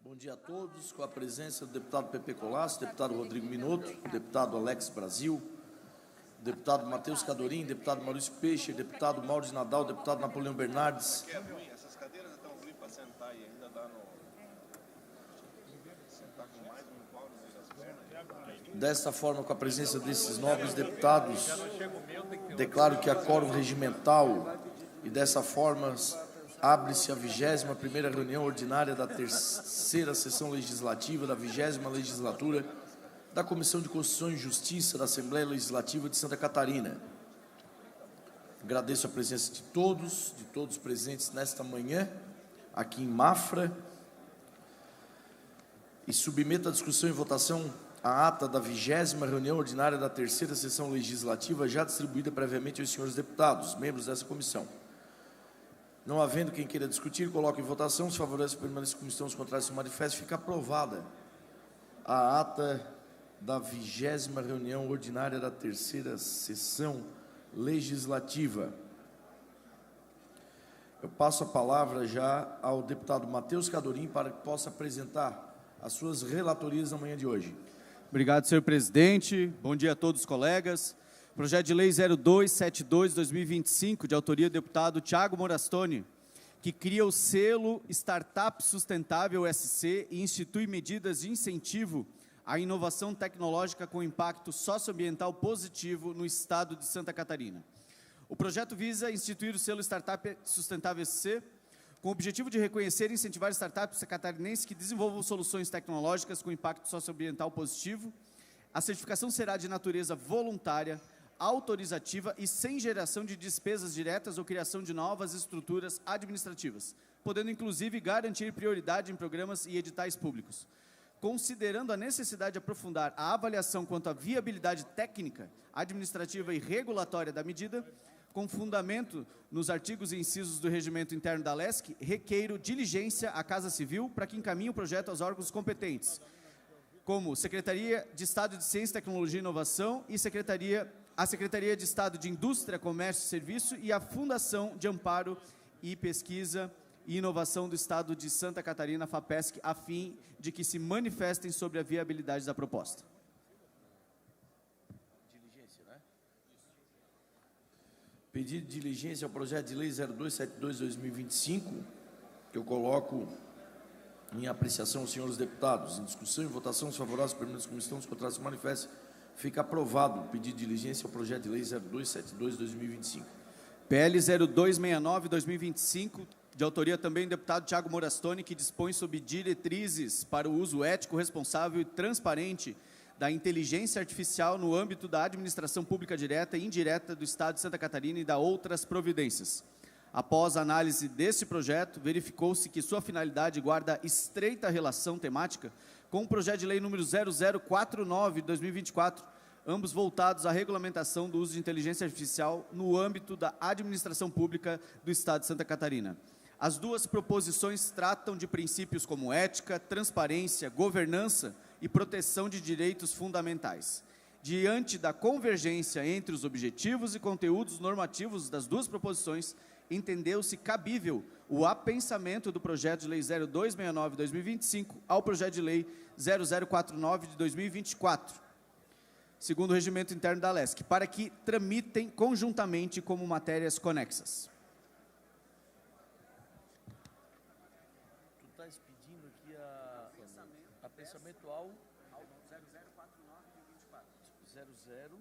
Bom dia a todos, com a presença do deputado Pepe Colasso, deputado Rodrigo Minotto, deputado Alex Brasil, deputado Matheus Cadorim, deputado Maurício Peixe, deputado Mauro de Nadal, deputado Napoleão Bernardes. É ruim, essas cadeiras estão ruins para sentar e ainda dá no... Sentar com mais um pau nas pernas. Desta forma, com a presença desses nobres deputados, declaro que há quórum regimental e dessa forma abre-se a 21ª reunião ordinária da terceira sessão legislativa da 20ª legislatura da Comissão de Constituição e Justiça da Assembleia Legislativa de Santa Catarina. Agradeço a presença de todos presentes nesta manhã, aqui em Mafra, e submeto à discussão e votação a ata da 20ª reunião ordinária da terceira sessão legislativa, já distribuída previamente aos senhores deputados, membros dessa comissão. Não havendo quem queira discutir, coloco em votação. Se favorece a permanência da comissão, os contrários se manifestem. Fica aprovada a ata da 20ª reunião ordinária da terceira sessão legislativa. Eu passo a palavra já ao deputado Matheus Cadorim para que possa apresentar as suas relatorias na manhã de hoje. Obrigado, senhor presidente. Bom dia a todos os colegas. Projeto de Lei 0272/2025, de autoria do deputado Thiago Morastoni, que cria o selo Startup Sustentável SC e institui medidas de incentivo à inovação tecnológica com impacto socioambiental positivo no estado de Santa Catarina. O projeto visa instituir o selo Startup Sustentável SC com o objetivo de reconhecer e incentivar startups catarinenses que desenvolvam soluções tecnológicas com impacto socioambiental positivo. A certificação será de natureza voluntária, autorizativa e sem geração de despesas diretas ou criação de novas estruturas administrativas, podendo inclusive garantir prioridade em programas e editais públicos. Considerando a necessidade de aprofundar a avaliação quanto à viabilidade técnica, administrativa e regulatória da medida, com fundamento nos artigos e incisos do Regimento Interno da LESC, requeiro diligência à Casa Civil para que encaminhe o projeto aos órgãos competentes, como Secretaria de Estado de Ciência, Tecnologia e Inovação e a Secretaria de Estado de Indústria, Comércio e Serviço e a Fundação de Amparo e Pesquisa e Inovação do Estado de Santa Catarina, FAPESC, a fim de que se manifestem sobre a viabilidade da proposta. Diligência, né? Pedido de diligência ao projeto de lei 0272/2025, que eu coloco em apreciação aos senhores deputados. Em discussão e votação, os favoráveis, permanentes comissão, os contrários se manifestem. Fica aprovado o pedido de diligência ao projeto de lei 0272/2025. PL 0269/2025, de autoria também do deputado Thiago Morastoni, que dispõe sobre diretrizes para o uso ético, responsável e transparente da inteligência artificial no âmbito da administração pública direta e indireta do Estado de Santa Catarina e da outras providências. Após a análise deste projeto, verificou-se que sua finalidade guarda estreita relação temática com o projeto de lei número 0049/2024, ambos voltados à regulamentação do uso de inteligência artificial no âmbito da administração pública do Estado de Santa Catarina. As duas proposições tratam de princípios como ética, transparência, governança e proteção de direitos fundamentais. Diante da convergência entre os objetivos e conteúdos normativos das duas proposições, entendeu-se cabível o apensamento do projeto de lei 0269/2025 ao projeto de lei 0049/2024, segundo o regimento interno da LESC, para que tramitem conjuntamente como matérias conexas. Tu estás pedindo aqui a pensamento ao 0049/24. 00.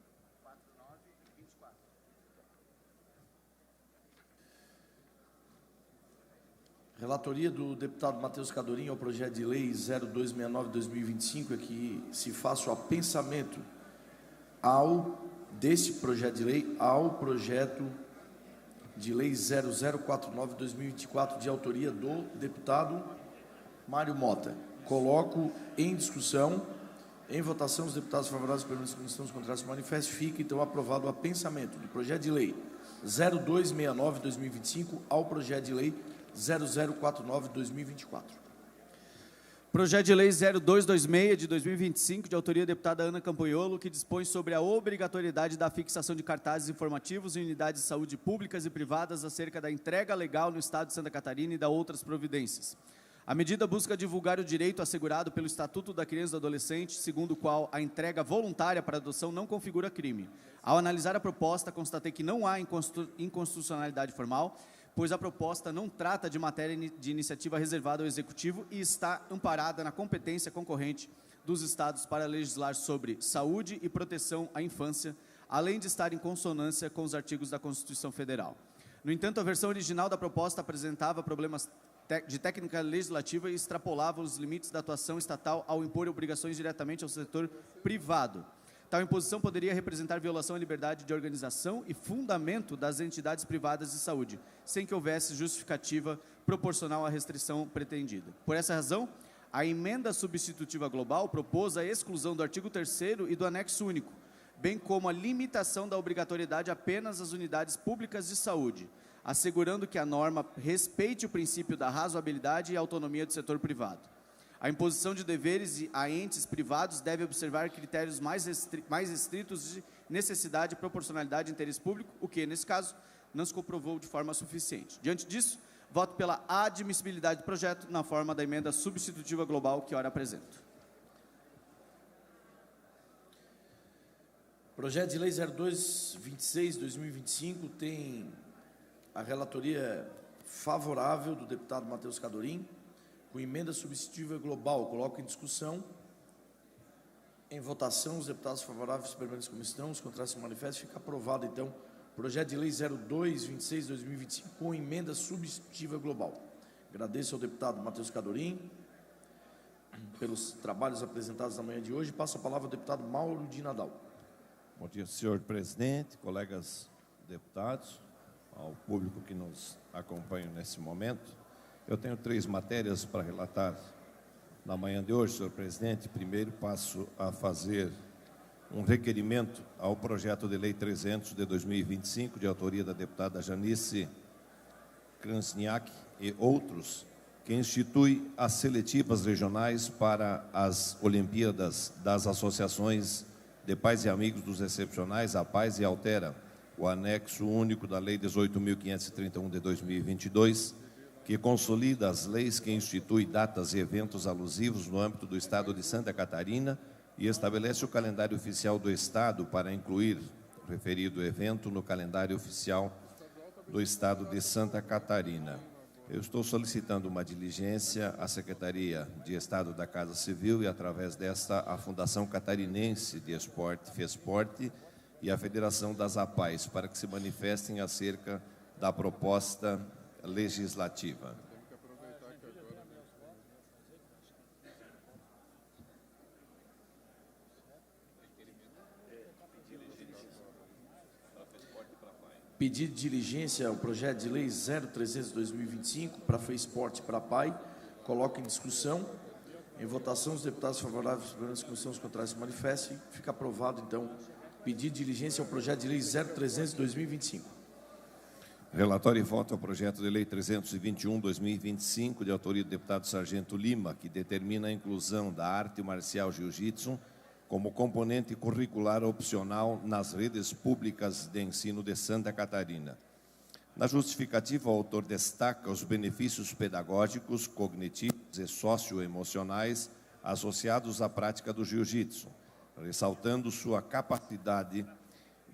Relatoria do deputado Matheus Cadorim ao projeto de lei 0269/2025 é que se faça o apensamento desse projeto de lei ao projeto de lei 0049/2024, de autoria do deputado Mário Mota. Coloco em discussão, em votação, os deputados favoráveis permanentes comissão, os contrários se manifestem. Fica então aprovado o apensamento do projeto de lei 0269/2025 ao projeto de lei 0049/2024. Projeto de lei 0226/2025, de autoria da deputada Ana Campoiolo, que dispõe sobre a obrigatoriedade da fixação de cartazes informativos em unidades de saúde públicas e privadas acerca da entrega legal no Estado de Santa Catarina e da outras providências. A medida busca divulgar o direito assegurado pelo Estatuto da Criança e do Adolescente, segundo o qual a entrega voluntária para adoção não configura crime. Ao analisar a proposta, constatei que não há inconstitucionalidade formal, pois a proposta não trata de matéria de iniciativa reservada ao Executivo e está amparada na competência concorrente dos Estados para legislar sobre saúde e proteção à infância, além de estar em consonância com os artigos da Constituição Federal. No entanto, a versão original da proposta apresentava problemas de técnica legislativa e extrapolava os limites da atuação estatal ao impor obrigações diretamente ao setor privado. Tal imposição poderia representar violação à liberdade de organização e fundamento das entidades privadas de saúde, sem que houvesse justificativa proporcional à restrição pretendida. Por essa razão, a emenda substitutiva global propôs a exclusão do artigo 3º e do anexo único, bem como a limitação da obrigatoriedade apenas às unidades públicas de saúde, assegurando que a norma respeite o princípio da razoabilidade e autonomia do setor privado. A imposição de deveres a entes privados deve observar critérios mais estritos de necessidade, proporcionalidade e interesse público, o que, nesse caso, não se comprovou de forma suficiente. Diante disso, voto pela admissibilidade do projeto na forma da emenda substitutiva global que ora apresento. Projeto de Lei 0226/2025 tem a relatoria favorável do deputado Matheus Cadorim, com emenda substitutiva global. Coloco em discussão. Em votação, os deputados favoráveis permanecem como estão, os contrários se manifestam. Fica aprovado, então, projeto de lei 0226/2025 com emenda substitutiva global. Agradeço ao deputado Matheus Cadorim pelos trabalhos apresentados na manhã de hoje. Passo a palavra ao deputado Mauro de Nadal. Bom dia, senhor presidente, colegas deputados, ao público que nos acompanha nesse momento. Eu tenho 3 matérias para relatar na manhã de hoje, senhor presidente. Primeiro, passo a fazer um requerimento ao projeto de lei 300 de 2025, de autoria da deputada Janice Krasniak e outros, que institui as seletivas regionais para as Olimpíadas das Associações de Pais e Amigos dos Excepcionais, a Paz, e altera o anexo único da Lei 18.531 de 2022, que consolida as leis que institui datas e eventos alusivos no âmbito do Estado de Santa Catarina e estabelece o calendário oficial do Estado para incluir o referido evento no calendário oficial do Estado de Santa Catarina. Eu estou solicitando uma diligência à Secretaria de Estado da Casa Civil e, através desta, a Fundação Catarinense de Esporte, FESPORTE, e a Federação das APAES, para que se manifestem acerca da proposta legislativa. Pedido de diligência ao projeto de lei 0300/2025 para FESPORTE para PAI. Coloco em discussão. Em votação, os deputados favoráveis permanecem como estão, os contrários se manifestem. Fica aprovado, então, pedido de diligência ao projeto de lei 0300/2025. Relatório e voto ao projeto de lei 321/2025, de autoria do deputado Sargento Lima, que determina a inclusão da arte marcial jiu-jitsu como componente curricular opcional nas redes públicas de ensino de Santa Catarina. Na justificativa, o autor destaca os benefícios pedagógicos, cognitivos e socioemocionais associados à prática do jiu-jitsu, ressaltando sua capacidade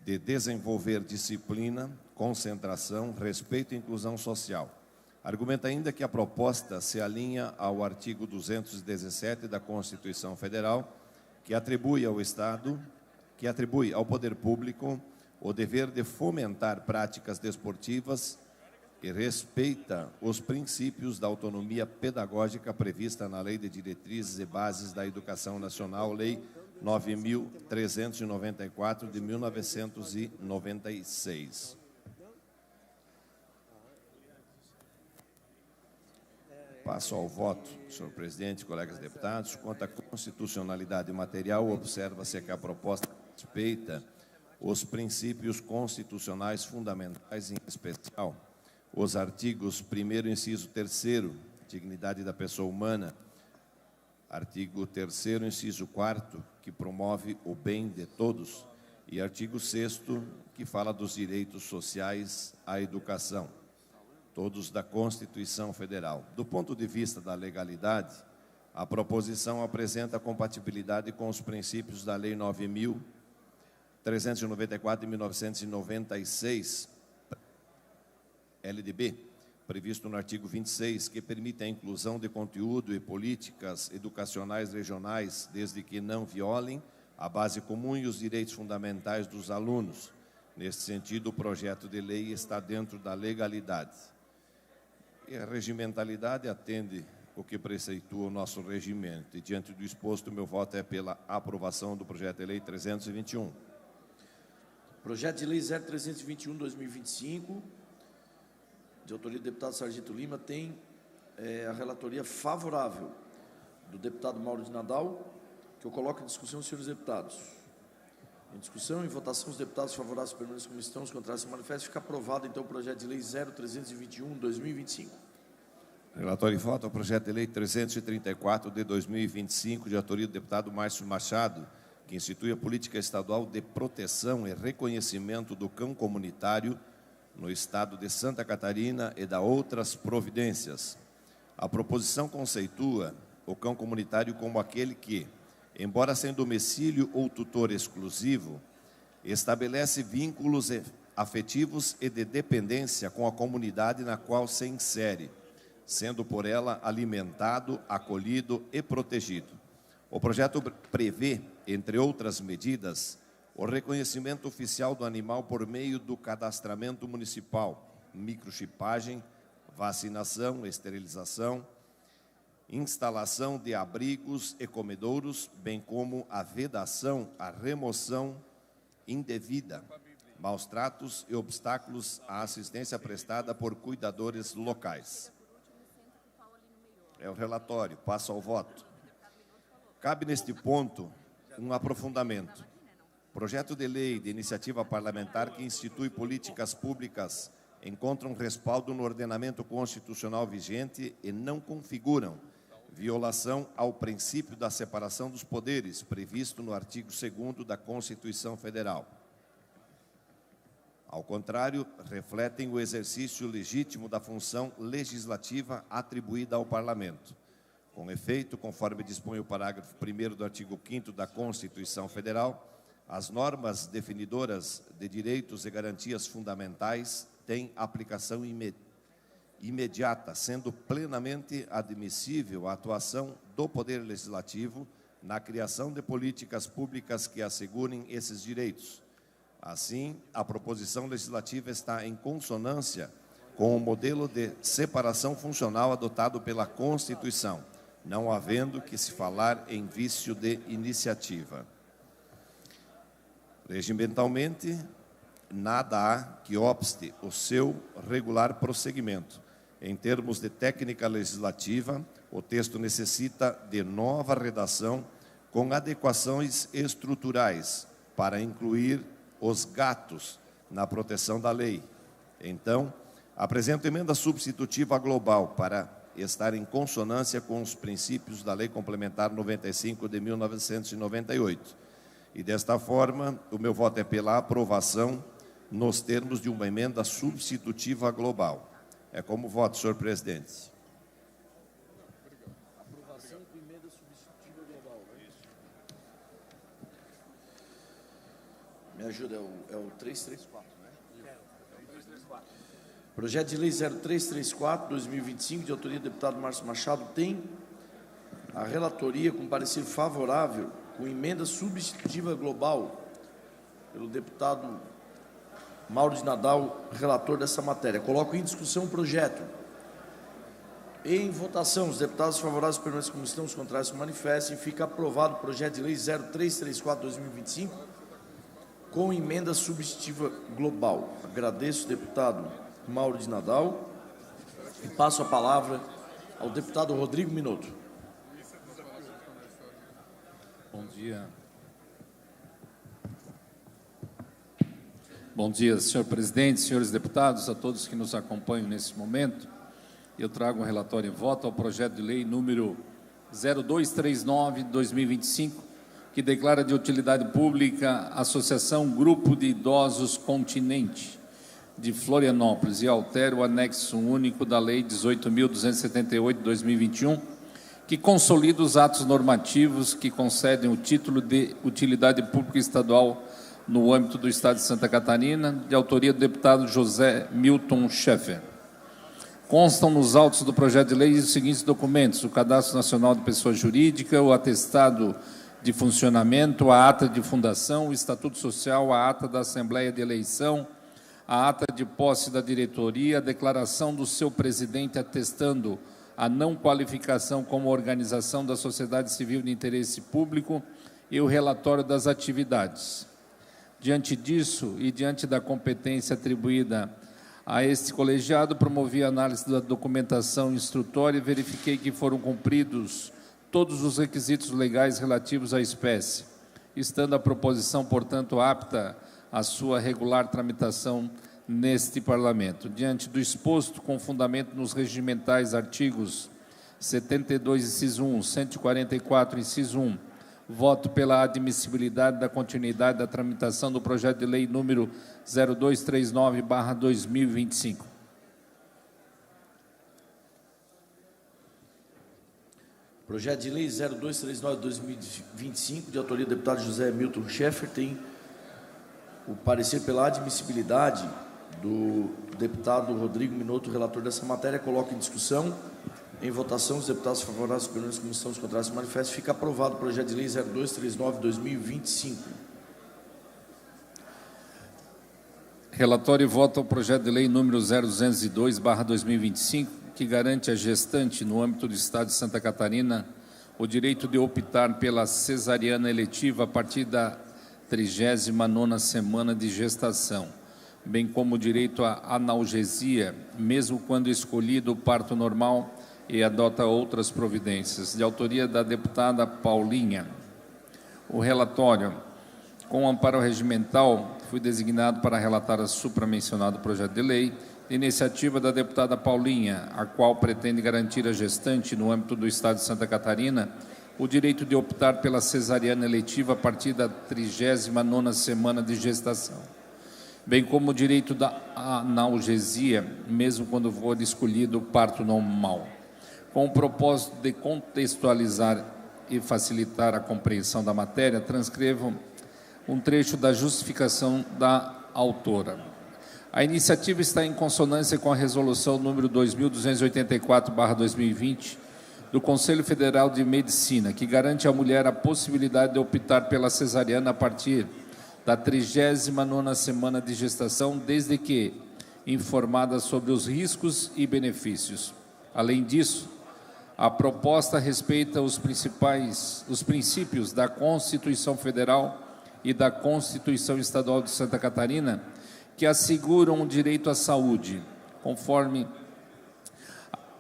de desenvolver disciplina, concentração, respeito e inclusão social. Argumenta ainda que a proposta se alinha ao artigo 217 da Constituição Federal, que atribui ao Estado, que atribui ao poder público o dever de fomentar práticas desportivas e respeita os princípios da autonomia pedagógica prevista na Lei de Diretrizes e Bases da Educação Nacional, Lei 9.394, de 1996. Passo ao voto, senhor presidente, colegas deputados. Quanto à constitucionalidade material, observa-se que a proposta respeita os princípios constitucionais fundamentais, em especial os artigos 1º, inciso 3º, dignidade da pessoa humana, artigo 3º, inciso 4º, que promove o bem de todos, e artigo 6º, que fala dos direitos sociais à educação. todos da Constituição Federal. Do ponto de vista da legalidade, a proposição apresenta compatibilidade com os princípios da Lei 9.394 de 1996, LDB, previsto no artigo 26, que permite a inclusão de conteúdo e políticas educacionais regionais, desde que não violem a base comum e os direitos fundamentais dos alunos. Neste sentido, o projeto de lei está dentro da legalidade. E a regimentalidade atende o que preceitua o nosso regimento. E, diante do exposto, meu voto é pela aprovação do projeto de lei 321. Projeto de lei 0321/2025, de autoria do deputado Sargento Lima, tem a relatoria favorável do deputado Mauro de Nadal, que eu coloco em discussão os senhores deputados. Em discussão e votação, os deputados favoráveis permanecem como estão, os contrários se manifestam. Fica aprovado, então, o projeto de lei 0321/2025. Relatório e voto ao projeto de lei 334 de 2025, de autoria do deputado Márcio Machado, que institui a política estadual de proteção e reconhecimento do cão comunitário no estado de Santa Catarina e da outras providências. A proposição conceitua o cão comunitário como aquele que, embora sem domicílio ou tutor exclusivo, estabelece vínculos afetivos e de dependência com a comunidade na qual se insere, sendo por ela alimentado, acolhido e protegido. O projeto prevê, entre outras medidas, o reconhecimento oficial do animal por meio do cadastramento municipal, microchipagem, vacinação, esterilização, instalação de abrigos e comedouros, bem como a vedação, a remoção indevida, maus tratos e obstáculos à assistência prestada por cuidadores locais. É o relatório, passo ao voto. Cabe neste ponto um aprofundamento. Projeto de lei de iniciativa parlamentar que institui políticas públicas encontram respaldo no ordenamento constitucional vigente e não configuram violação ao princípio da separação dos poderes, previsto no artigo 2º da Constituição Federal. Ao contrário, refletem o exercício legítimo da função legislativa atribuída ao Parlamento. Com efeito, conforme dispõe o parágrafo 1º do artigo 5º da Constituição Federal, as normas definidoras de direitos e garantias fundamentais têm aplicação imediata, sendo plenamente admissível a atuação do Poder Legislativo na criação de políticas públicas que assegurem esses direitos. Assim, a proposição legislativa está em consonância com o modelo de separação funcional adotado pela Constituição, não havendo que se falar em vício de iniciativa. Regimentalmente, nada há que obste o seu regular prosseguimento. Em termos de técnica legislativa, o texto necessita de nova redação com adequações estruturais para incluir os gatos na proteção da lei. Então, apresento emenda substitutiva global para estar em consonância com os princípios da Lei Complementar 95 de 1998. E desta forma, o meu voto é pela aprovação nos termos de uma emenda substitutiva global. É como voto, senhor presidente. Aprovação com emenda substitutiva global. Me ajuda, é o 334, né? É o 334. Projeto de lei 0334/2025, de autoria do deputado Márcio Machado, tem a relatoria com parecer favorável, com emenda substitutiva global, pelo deputado Mauro de Nadal, relator dessa matéria. Coloco em discussão o projeto. Em votação, os deputados favoráveis permanecem como estão, os contrários se manifestem. Fica aprovado o projeto de lei 0334/2025, com emenda substitutiva global. Agradeço o deputado Mauro de Nadal e passo a palavra ao deputado Rodrigo Minotto. Bom dia. Bom dia, senhor presidente, senhores deputados, a todos que nos acompanham nesse momento. Eu trago um relatório em voto ao projeto de lei número 0239/2025, que declara de utilidade pública a Associação Grupo de Idosos Continente. de Florianópolis e altera o anexo único da Lei 18.278 de 2021, que consolida os atos normativos que concedem o título de utilidade pública estadual no âmbito do Estado de Santa Catarina, de autoria do deputado José Milton Schaeffer. Constam nos autos do projeto de lei os seguintes documentos: o Cadastro Nacional de Pessoa Jurídica, o atestado de funcionamento, a ata de fundação, o Estatuto Social, a ata da Assembleia de Eleição, a ata de posse da diretoria, a declaração do seu presidente atestando a não qualificação como organização da sociedade civil de interesse público e o relatório das atividades. Diante disso e diante da competência atribuída a este colegiado, promovi a análise da documentação instrutória e verifiquei que foram cumpridos todos os requisitos legais relativos à espécie, estando a proposição, portanto, apta à sua regular tramitação neste Parlamento. Diante do exposto, com fundamento nos regimentais artigos 72, inciso 1, 144, inciso 1, voto pela admissibilidade da continuidade da tramitação do projeto de lei número 0239/2025. Projeto de lei 0239/2025, de autoria do deputado José Milton Schaeffer, tem o parecer pela admissibilidade do deputado Rodrigo Minotto, relator dessa matéria. Coloco em discussão. Em votação, os deputados favoráveis pela comissão dos contrários se manifestam. Fica aprovado o projeto de lei 0239/2025. Relatório e voto ao projeto de lei número 0202/2025, que garante à gestante, no âmbito do Estado de Santa Catarina, o direito de optar pela cesariana eletiva a partir da 39ª semana de gestação, bem como o direito à analgesia, mesmo quando escolhido o parto normal, e adota outras providências. De autoria da deputada Paulinha. O relatório, com amparo regimental, fui designado para relatar a supramencionado projeto de lei, de iniciativa da deputada Paulinha, a qual pretende garantir à gestante, no âmbito do Estado de Santa Catarina, o direito de optar pela cesariana eletiva a partir da 39ª semana de gestação, bem como o direito da analgesia, mesmo quando for escolhido o parto normal. Com o propósito de contextualizar e facilitar a compreensão da matéria, transcrevo um trecho da justificação da autora. A iniciativa está em consonância com a resolução número 2284/2020 do Conselho Federal de Medicina, que garante à mulher a possibilidade de optar pela cesariana a partir da 39ª semana de gestação, desde que informada sobre os riscos e benefícios. Além disso, a proposta respeita os princípios da Constituição Federal e da Constituição Estadual de Santa Catarina, que asseguram o direito à saúde, conforme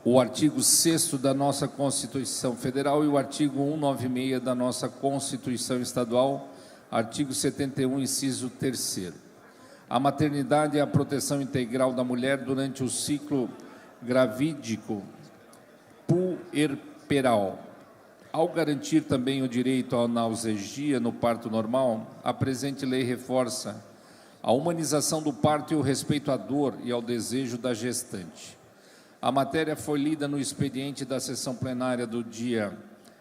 o artigo 6º da nossa Constituição Federal e o artigo 196 da nossa Constituição Estadual, artigo 71, inciso 3º. A maternidade é a proteção integral da mulher durante o ciclo gravídico puerperal. Ao garantir também o direito à analgesia no parto normal, a presente lei reforça a humanização do parto e o respeito à dor e ao desejo da gestante. A matéria foi lida no expediente da sessão plenária do dia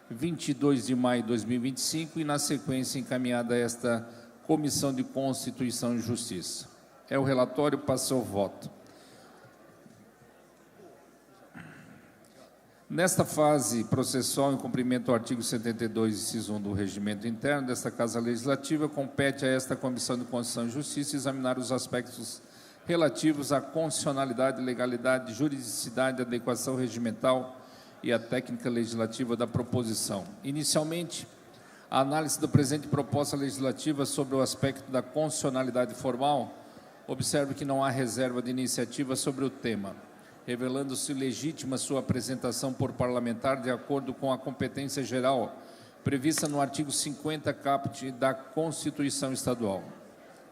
22 de maio de 2025 e, na sequência, encaminhada a esta Comissão de Constituição e Justiça. É o relatório, passa ao voto. Nesta fase processual, em cumprimento ao artigo 72, inciso 1 do Regimento Interno desta Casa Legislativa, compete a esta Comissão de Constituição e Justiça examinar os aspectos relativos à constitucionalidade, legalidade, juridicidade, adequação regimental e a técnica legislativa da proposição. Inicialmente, a análise da presente proposta legislativa sobre o aspecto da constitucionalidade formal, observe que não há reserva de iniciativa sobre o tema, revelando-se legítima sua apresentação por parlamentar de acordo com a competência geral prevista no artigo 50 caput da Constituição Estadual.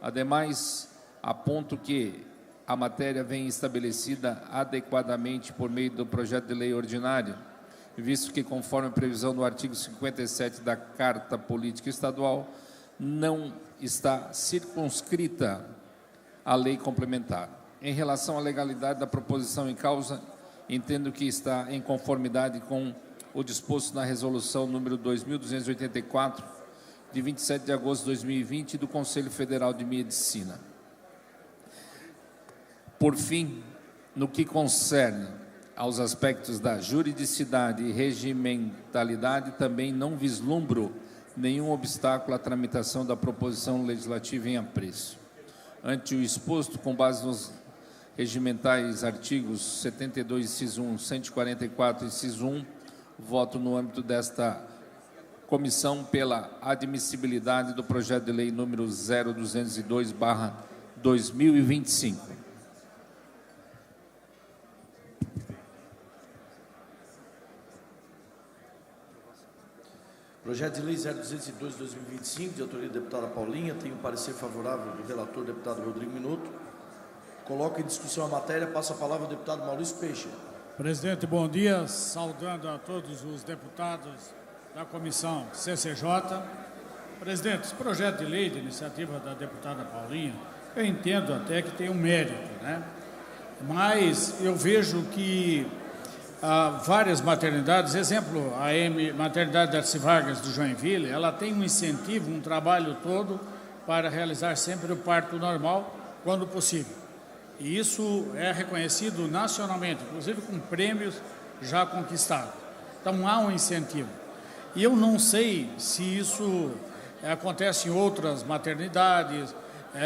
Ademais, aponto que a matéria vem estabelecida adequadamente por meio do projeto de lei ordinário, visto que, conforme a previsão do artigo 57 da Carta Política Estadual, não está circunscrita à lei complementar. Em relação à legalidade da proposição em causa, entendo que está em conformidade com o disposto na resolução número 2284, de 27 de agosto de 2020, do Conselho Federal de Medicina. Por fim, no que concerne aos aspectos da juridicidade e regimentalidade, também não vislumbro nenhum obstáculo à tramitação da proposição legislativa em apreço. Ante o exposto, com base nos regimentais artigos 72, inciso 1, 144, inciso 1, voto no âmbito desta comissão pela admissibilidade do projeto de lei número 0202/2025. Projeto de lei 0202/2025, de autoria da deputada Paulinha, tem um parecer favorável do relator, deputado Rodrigo Minuto. Coloco em discussão a matéria, passo a palavra ao deputado Maurício Peixe. Presidente, bom dia, saudando a todos os deputados da comissão CCJ. Presidente, esse projeto de lei de iniciativa da deputada Paulinha, eu entendo até que tem um mérito, né? Mas eu vejo que várias maternidades, exemplo, a maternidade Darcy Vargas de Joinville, ela tem um incentivo, um trabalho todo para realizar sempre o parto normal, quando possível. E isso é reconhecido nacionalmente, inclusive com prêmios já conquistados. Então há um incentivo. E eu não sei se isso acontece em outras maternidades,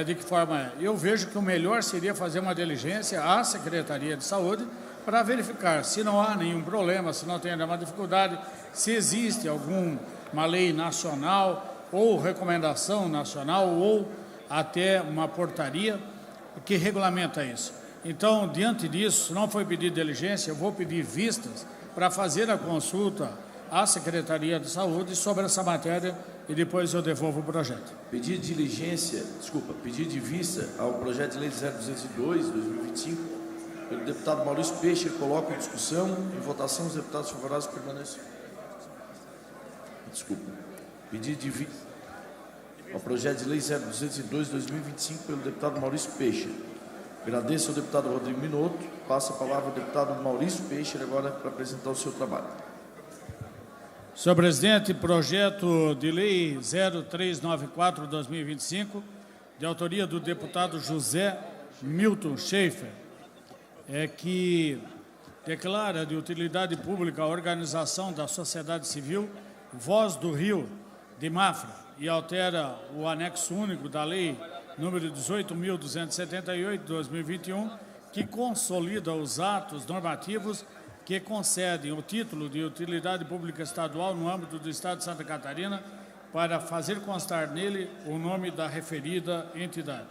de que forma. Eu vejo que o melhor seria fazer uma diligência à Secretaria de Saúde para verificar se não há nenhum problema, se não tem nenhuma dificuldade, se existe alguma lei nacional ou recomendação nacional ou até uma portaria que regulamenta isso. Então, diante disso, se não foi pedido diligência, eu vou pedir vistas para fazer a consulta à Secretaria de Saúde sobre essa matéria e depois eu devolvo o projeto. Pedido de vista ao projeto de lei 0202/2025, pelo deputado Maurício Peixe, coloco em discussão, em votação, os deputados favoráveis permaneçam. Pedido de vista ao projeto de lei 0202/2025, pelo deputado Maurício Peixe. Agradeço ao deputado Rodrigo Minuto. Passo a palavra ao deputado Maurício Peixe agora para apresentar o seu trabalho. Senhor presidente, projeto de lei 0394/2025, de autoria do deputado José Milton Schaefer, que declara de utilidade pública a organização da sociedade civil Voz do Rio de Mafra e altera o anexo único da lei número 18.278 de 2021, que consolida os atos normativos que concedem o título de utilidade pública estadual no âmbito do Estado de Santa Catarina para fazer constar nele o nome da referida entidade.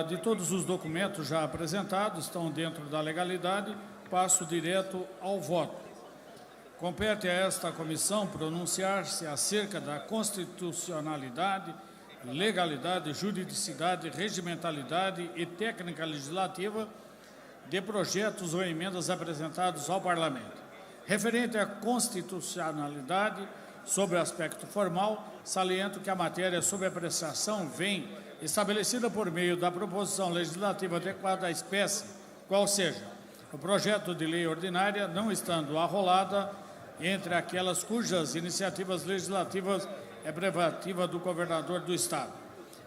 De todos os documentos já apresentados, estão dentro da legalidade, passo direto ao voto. Compete a esta comissão pronunciar-se acerca da constitucionalidade, legalidade, juridicidade, regimentalidade e técnica legislativa de projetos ou emendas apresentados ao Parlamento. Referente à constitucionalidade, sob o aspecto formal, saliento que a matéria sob apreciação vem estabelecida por meio da proposição legislativa adequada à espécie, qual seja, o projeto de lei ordinária, não estando arrolada entre aquelas cujas iniciativas legislativas é prerrogativa do governador do Estado.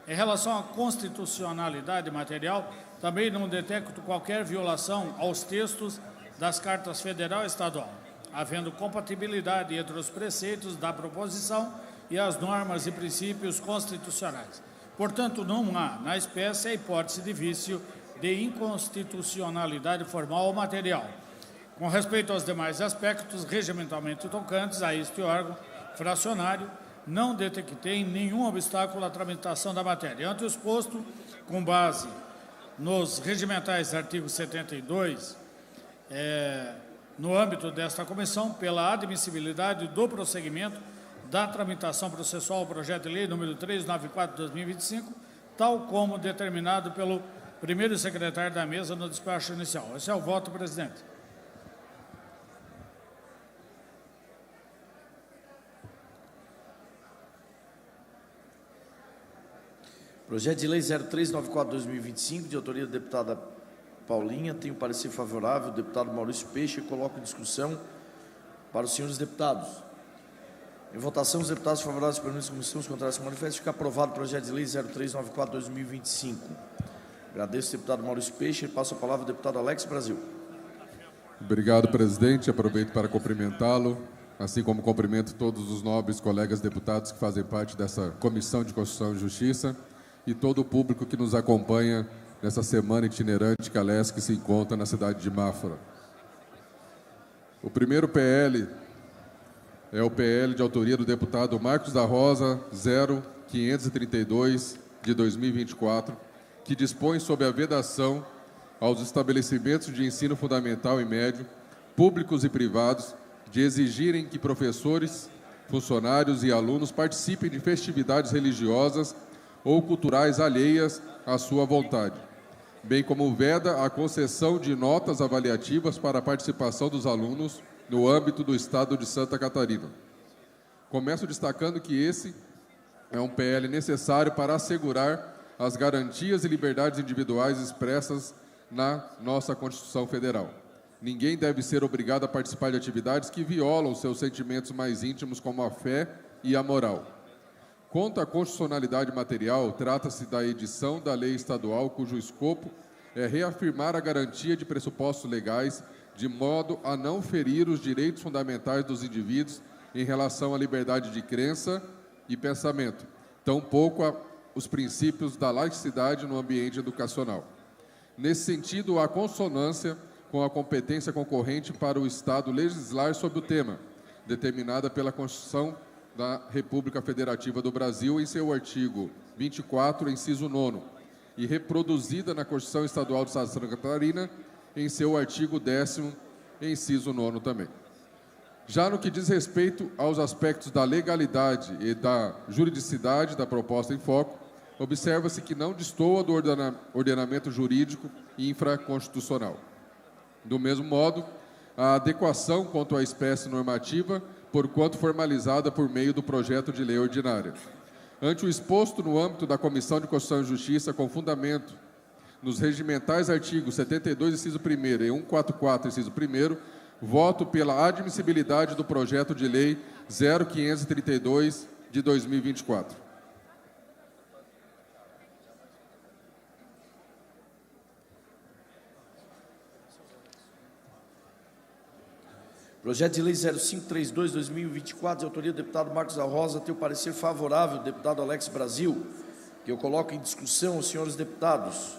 Em relação à constitucionalidade material, também não detecto qualquer violação aos textos das cartas federal e estadual, havendo compatibilidade entre os preceitos da proposição e as normas e princípios constitucionais. Portanto, não há, na espécie, a hipótese de vício de inconstitucionalidade formal ou material. Com respeito aos demais aspectos regimentalmente tocantes a este órgão fracionário, não detectei nenhum obstáculo à tramitação da matéria. Ante o exposto, com base nos regimentais artigo 72, no âmbito desta comissão, pela admissibilidade do prosseguimento da tramitação processual ao projeto de lei número 394/2025, tal como determinado pelo primeiro secretário da mesa no despacho inicial. Esse é o voto, presidente. Projeto de Lei 0394/2025, de autoria da deputada Paulinha, tem o parecer favorável do deputado Maurício Peixe e coloco em discussão para os senhores deputados. Em votação, os deputados favoráveis permanecem como estão, os contrários se manifestam. Fica aprovado o projeto de lei 0394/2025. Agradeço ao deputado Maurício Peixe e passo a palavra ao deputado Alex Brasil. Obrigado, presidente. Aproveito para cumprimentá-lo, assim como cumprimento todos os nobres colegas deputados que fazem parte dessa Comissão de Constituição e Justiça e todo o público que nos acompanha nessa semana itinerante que a LESC se encontra na cidade de Mafra. O primeiro PL é o PL de autoria do deputado Marcos da Rosa, 0532, de 2024, que dispõe sobre a vedação aos estabelecimentos de ensino fundamental e médio, públicos e privados, de exigirem que professores, funcionários e alunos participem de festividades religiosas ou culturais alheias à sua vontade, bem como veda a concessão de notas avaliativas para a participação dos alunos no âmbito do Estado de Santa Catarina. Começo destacando que esse é um PL necessário para assegurar as garantias e liberdades individuais expressas na nossa Constituição Federal. Ninguém deve ser obrigado a participar de atividades que violam seus sentimentos mais íntimos, como a fé e a moral. Quanto à constitucionalidade material, trata-se da edição da lei estadual cujo escopo é reafirmar a garantia de pressupostos legais de modo a não ferir os direitos fundamentais dos indivíduos em relação à liberdade de crença e pensamento, tampouco os princípios da laicidade no ambiente educacional. Nesse sentido, há consonância com a competência concorrente para o Estado legislar sobre o tema, determinada pela Constituição da República Federativa do Brasil em seu artigo 24, inciso 9º, e reproduzida na Constituição Estadual do Estado de Santa Catarina em seu artigo 10º, inciso 9º também. Já no que diz respeito aos aspectos da legalidade e da juridicidade da proposta em foco, observa-se que não destoa do ordenamento jurídico e infraconstitucional. Do mesmo modo, a adequação quanto à espécie normativa, porquanto formalizada por meio do projeto de lei ordinária. Ante o exposto no âmbito da Comissão de Constituição e Justiça, com fundamento nos regimentais artigos 72, inciso 1º e 144, inciso 1º, voto pela admissibilidade do projeto de lei 0532, de 2024. Projeto de lei 0532/2024, de autoria do deputado Marcos da Rosa, tem o parecer favorável do deputado Alex Brasil, que eu coloco em discussão aos senhores deputados.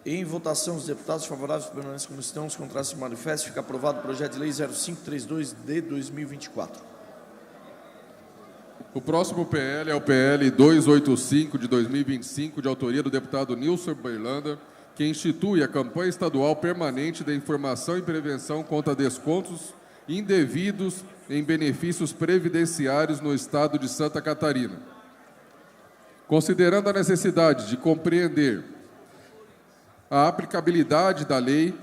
Em votação, os deputados favoráveis permanecem como estão, os contrários se manifestam. Fica aprovado o projeto de lei 0532 de 2024. O próximo PL é o PL 285 de 2025, de autoria do deputado Nilson Berlanda, que institui a campanha estadual permanente de informação e prevenção contra descontos indevidos em benefícios previdenciários no estado de Santa Catarina. Considerando a necessidade de compreender a aplicabilidade da lei,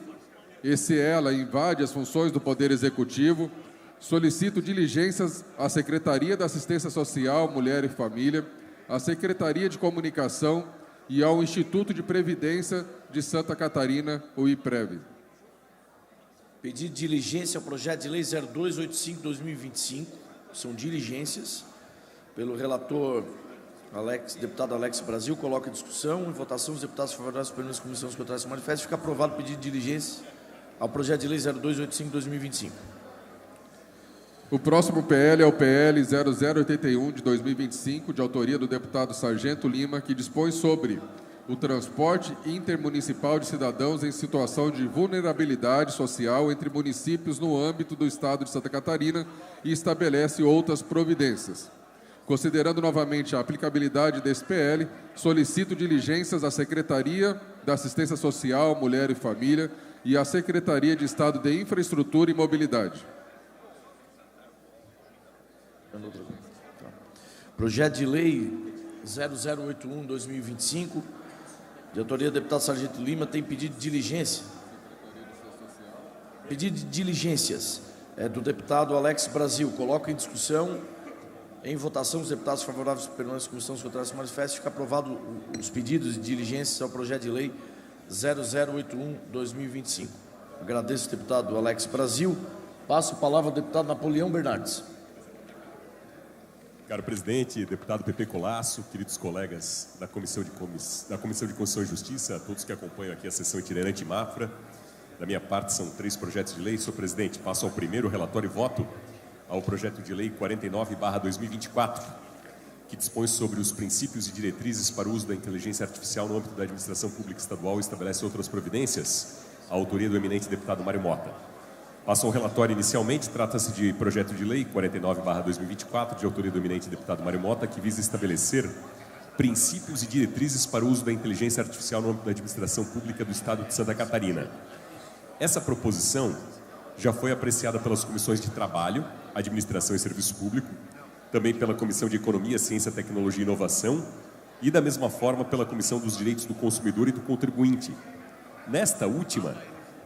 e se ela invade as funções do Poder Executivo, solicito diligências à Secretaria da Assistência Social, Mulher e Família, à Secretaria de Comunicação e ao Instituto de Previdência de Santa Catarina, o IPREV. Pedido de diligência ao projeto de lei 0285/2025, são diligências, pelo relator deputado Alex Brasil, coloca em discussão, em votação, os deputados favoráveis permanecem como estão, os contrários se manifestam. Fica aprovado o pedido de diligência ao projeto de lei 0285/2025. O próximo PL é o PL 0081 de 2025, de autoria do deputado Sargento Lima, que dispõe sobre o transporte intermunicipal de cidadãos em situação de vulnerabilidade social entre municípios no âmbito do Estado de Santa Catarina e estabelece outras providências. Considerando novamente a aplicabilidade desse PL, solicito diligências à Secretaria da Assistência Social, Mulher e Família e à Secretaria de Estado de Infraestrutura e Mobilidade. Projeto de lei 0081/2025, de autoria do deputado Sargento Lima, tem pedido de diligência. Pedido de diligências do deputado Alex Brasil. Coloco em discussão Em votação, os deputados favoráveis por permanência em comissão, os contrários se manifestam. Fica aprovado os pedidos de diligências ao projeto de lei 0081/2025. Agradeço ao deputado Alex Brasil. Passo a palavra ao deputado Napoleão Bernardes. Caro presidente, deputado Pepe Colasso, queridos colegas da Comissão de Constituição e Justiça, todos que acompanham aqui a sessão itinerante Mafra. Da minha parte, são 3 projetos de lei. Senhor presidente, passo ao primeiro relatório e voto ao projeto de lei 49/2024, que dispõe sobre os princípios e diretrizes para o uso da inteligência artificial no âmbito da administração pública estadual e estabelece outras providências, a autoria do eminente deputado Mário Mota. Passo ao relatório inicialmente, trata-se de projeto de lei 49/2024, de autoria do eminente deputado Mário Mota, que visa estabelecer princípios e diretrizes para o uso da inteligência artificial no âmbito da administração pública do Estado de Santa Catarina. Essa proposição já foi apreciada pelas comissões de Trabalho, Administração e Serviço Público, também pela Comissão de Economia, Ciência, Tecnologia e Inovação e, da mesma forma, pela Comissão dos Direitos do Consumidor e do Contribuinte. Nesta última,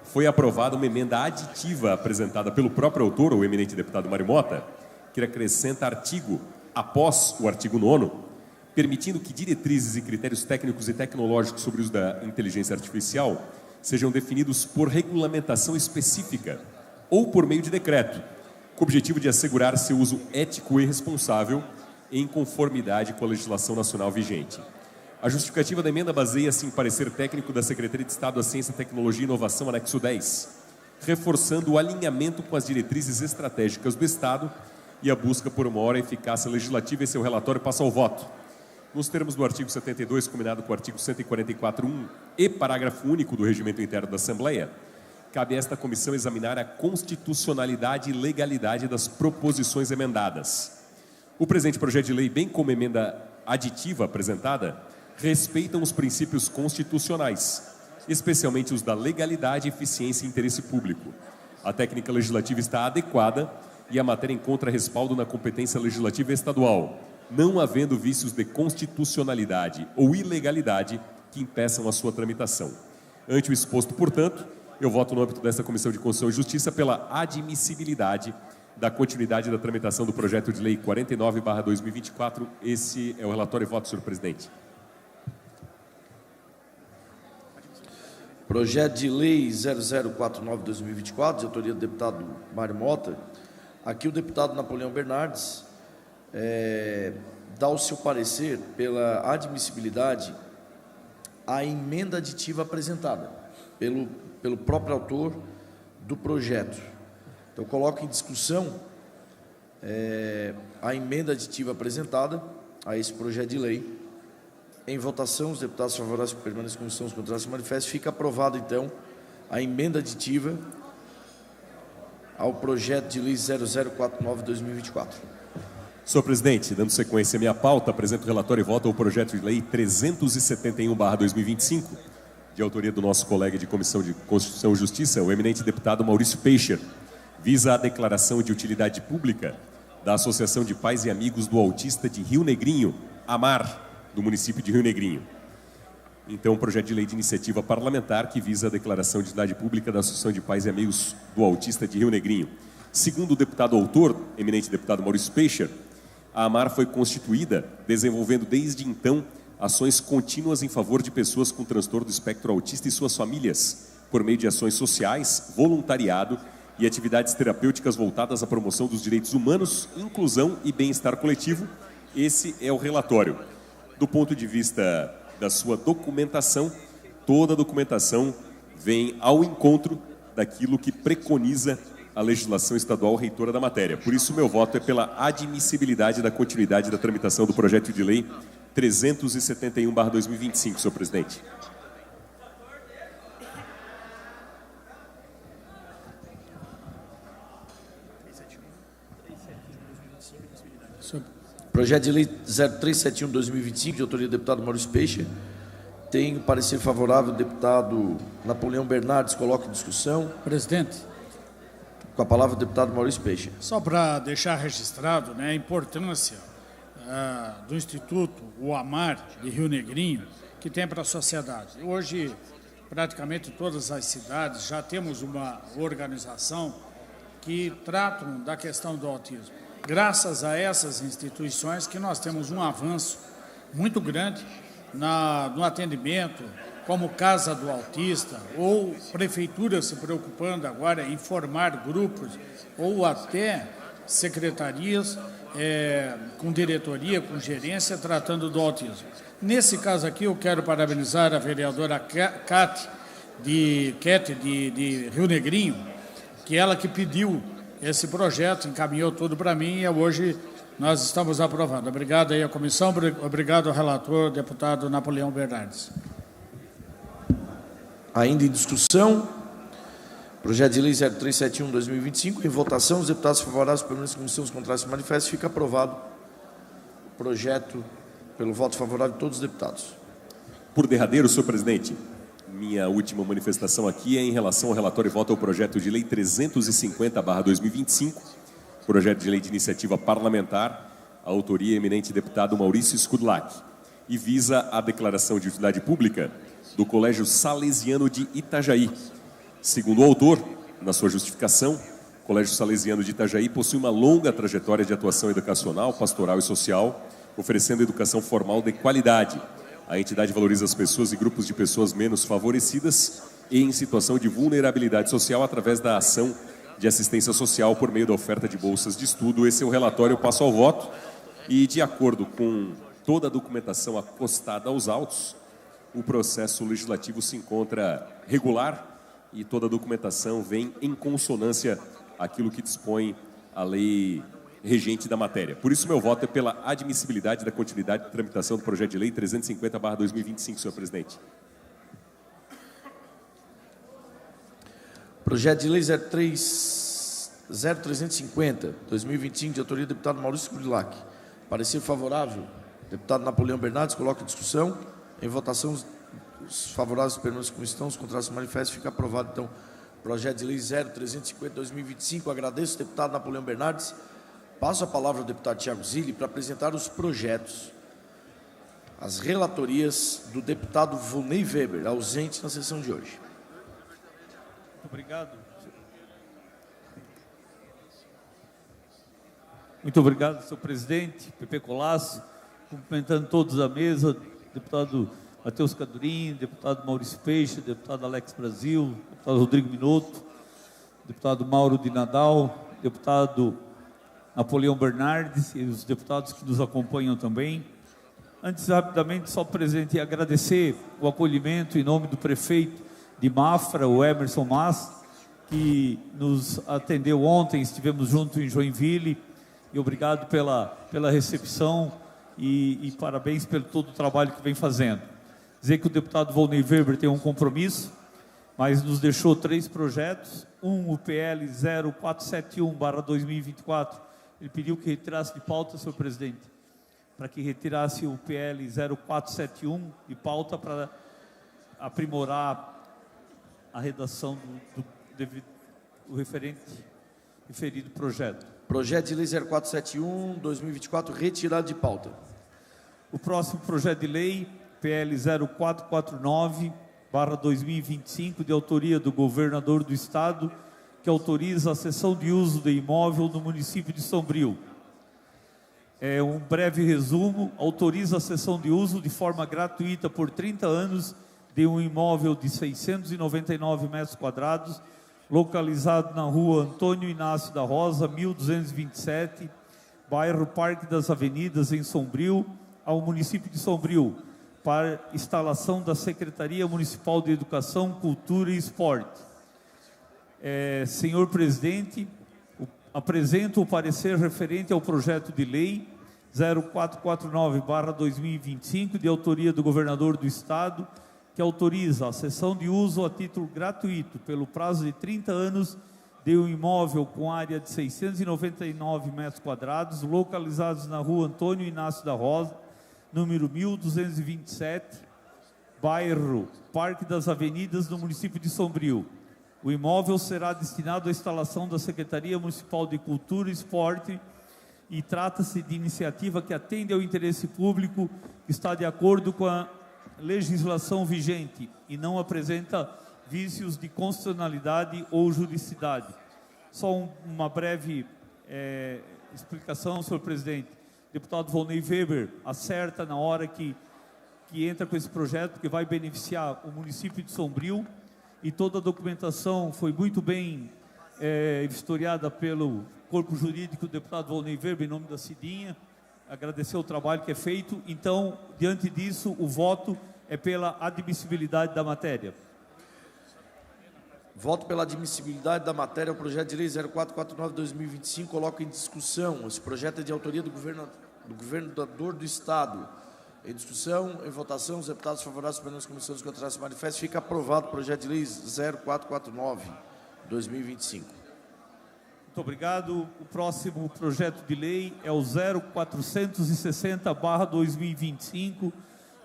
foi aprovada uma emenda aditiva apresentada pelo próprio autor, o eminente deputado Mário Mota, que acrescenta artigo após o artigo 9º, permitindo que diretrizes e critérios técnicos e tecnológicos sobre o uso da inteligência artificial sejam definidos por regulamentação específica ou por meio de decreto, com o objetivo de assegurar seu uso ético e responsável em conformidade com a legislação nacional vigente. A justificativa da emenda baseia-se em parecer técnico da Secretaria de Estado da Ciência, Tecnologia e Inovação, anexo 10, reforçando o alinhamento com as diretrizes estratégicas do Estado e a busca por uma maior eficácia legislativa. Esse é o relatório, passa ao voto. Nos termos do artigo 72, combinado com o artigo 144.1 e parágrafo único do Regimento Interno da Assembleia, cabe a esta comissão examinar a constitucionalidade e legalidade das proposições emendadas. O presente projeto de lei, bem como a emenda aditiva apresentada, respeitam os princípios constitucionais, especialmente os da legalidade, eficiência e interesse público. A técnica legislativa está adequada e a matéria encontra respaldo na competência legislativa estadual, não havendo vícios de constitucionalidade ou ilegalidade que impeçam a sua tramitação. Ante o exposto, portanto, eu voto no âmbito desta Comissão de Constituição e Justiça pela admissibilidade da continuidade da tramitação do projeto de lei 49/2024. Esse é o relatório e voto, senhor presidente. Projeto de lei 0049/2024, de autoria do deputado Mário Mota. Aqui o deputado Napoleão Bernardes dá o seu parecer pela admissibilidade à emenda aditiva apresentada pelo próprio autor do projeto. Então, coloco em discussão a emenda aditiva apresentada a esse projeto de lei. Em votação, os deputados favoráveis por permanência em comissão, os contrários se manifestam. Fica aprovado, então, a emenda aditiva ao projeto de lei 0049/2024. Senhor presidente, dando sequência à minha pauta, apresento o relatório e voto ao projeto de lei 371/2025, de autoria do nosso colega de Comissão de Constituição e Justiça, o eminente deputado Maurício Peixer, visa a declaração de utilidade pública da Associação de Pais e Amigos do Autista de Rio Negrinho, AMAR, do município de Rio Negrinho. Então, um projeto de lei de iniciativa parlamentar que visa a declaração de utilidade pública da Associação de Pais e Amigos do Autista de Rio Negrinho. Segundo o deputado autor, eminente deputado Maurício Peixer, a AMAR foi constituída desenvolvendo desde então ações contínuas em favor de pessoas com transtorno do espectro autista e suas famílias, por meio de ações sociais, voluntariado e atividades terapêuticas voltadas à promoção dos direitos humanos, inclusão e bem-estar coletivo. Esse é o relatório. Do ponto de vista da sua documentação, toda a documentação vem ao encontro daquilo que preconiza a legislação estadual reitora da matéria. Por isso, meu voto é pela admissibilidade da continuidade da tramitação do projeto de lei 371/2025, senhor presidente. Projeto de lei 0371/2025, de autoria do deputado Maurício Peixe. Tem o parecer favorável do deputado Napoleão Bernardes. Coloca em discussão. Presidente. Com a palavra o deputado Maurício Peixe. Só para deixar registrado, né, a importância do Instituto, o AMAR, de Rio Negrinho, que tem para a sociedade. Hoje, praticamente todas as cidades já temos uma organização que tratam da questão do autismo. graças a essas instituições que nós temos um avanço muito grande no atendimento, como Casa do Autista, ou prefeitura se preocupando agora em formar grupos, ou até secretarias com diretoria, com gerência, tratando do autismo. Nesse caso aqui, eu quero parabenizar a vereadora Cate de Rio Negrinho, que ela que pediu esse projeto, encaminhou tudo para mim e hoje nós estamos aprovando. Obrigado aí à comissão, obrigado ao relator, deputado Napoleão Bernardes. Ainda em discussão, projeto de lei 0371/2025, em votação, os deputados favoráveis permanecem como comissão, os contrários se manifestam, fica aprovado o projeto pelo voto favorável de todos os deputados. Por derradeiro, senhor presidente, minha última manifestação aqui é em relação ao relatório e voto ao projeto de lei 350/2025, projeto de lei de iniciativa parlamentar, a autoria eminente deputado Maurício Skudlak, e visa a declaração de utilidade pública do Colégio Salesiano de Itajaí. Segundo o autor, na sua justificação, o Colégio Salesiano de Itajaí possui uma longa trajetória de atuação educacional, pastoral e social, oferecendo educação formal de qualidade. A entidade valoriza as pessoas e grupos de pessoas menos favorecidas e em situação de vulnerabilidade social através da ação de assistência social por meio da oferta de bolsas de estudo. Esse é o relatório, eu passo ao voto. E, de acordo com toda a documentação acostada aos autos, o processo legislativo se encontra regular e toda a documentação vem em consonância àquilo que dispõe a lei regente da matéria. Por isso, meu voto é pela admissibilidade da continuidade de tramitação do projeto de lei 350/2025, senhor presidente. Projeto de lei 0350/2025, de autoria do deputado Maurício Skudlak. Parecer favorável, deputado Napoleão Bernardes, coloca em discussão. Em votação, os favoráveis permanecem como estão, os contrários se manifestam, fica aprovado, então, projeto de lei 0350/2025. Agradeço, deputado Napoleão Bernardes. Passo a palavra ao deputado Tiago Zilli para apresentar os projetos, as relatorias do deputado Volney Weber, ausente na sessão de hoje. Muito obrigado. Muito obrigado, senhor presidente, Pepe Colasso, cumprimentando todos à mesa, deputado Matheus Cadurim, deputado Maurício Peixe, deputado Alex Brasil, deputado Rodrigo Minotto, deputado Mauro de Nadal, deputado Napoleão Bernardes e os deputados que nos acompanham também. Antes, rapidamente, só presente e agradecer o acolhimento em nome do prefeito de Mafra, o Emerson Mas, que nos atendeu ontem, estivemos juntos em Joinville, e obrigado pela recepção e parabéns pelo todo o trabalho que vem fazendo. Dizer que o deputado Volney Weber tem um compromisso, mas nos deixou 3 projetos, o PL 0471/2024, ele pediu que retirasse de pauta, senhor presidente, para que retirasse o PL 0471 de pauta para aprimorar a redação do referido projeto. Projeto de lei 0471/2024, retirado de pauta. O próximo projeto de lei, PL 0449/2025, de autoria do governador do Estado, que autoriza a cessão de uso de imóvel no município de Sombrio. Um breve resumo: autoriza a cessão de uso de forma gratuita por 30 anos de um imóvel de 699 metros quadrados, localizado na rua Antônio Inácio da Rosa, 1227, bairro Parque das Avenidas, em Sombrio, ao município de Sombrio, para instalação da Secretaria Municipal de Educação, Cultura e Esporte. Senhor presidente, apresento o parecer referente ao projeto de lei 0449/2025, de autoria do governador do Estado, que autoriza a cessão de uso a título gratuito, pelo prazo de 30 anos, de um imóvel com área de 699 metros quadrados, localizados na rua Antônio Inácio da Rosa, número 1227, bairro Parque das Avenidas, no município de Sombrio. O imóvel será destinado à instalação da Secretaria Municipal de Cultura e Esporte e trata-se de iniciativa que atende ao interesse público, que está de acordo com a legislação vigente e não apresenta vícios de constitucionalidade ou juridicidade. Só uma breve explicação, senhor presidente. Deputado Volney Weber acerta na hora que entra com esse projeto, porque vai beneficiar o município de Sombrio, e toda a documentação foi muito bem vistoriada pelo corpo jurídico do deputado Volney Weber, em nome da Cidinha. Agradecer o trabalho que é feito. Então, diante disso, o voto é pela admissibilidade da matéria. Voto pela admissibilidade da matéria ao projeto de lei 0449/2025. Coloco em discussão. Esse projeto é de autoria do governador do Estado. Em discussão, em votação, os deputados favoráveis pelas comissões contrárias se manifestam. Fica aprovado o projeto de lei 0449/2025. Muito obrigado. O próximo projeto de lei é o 0460/2025,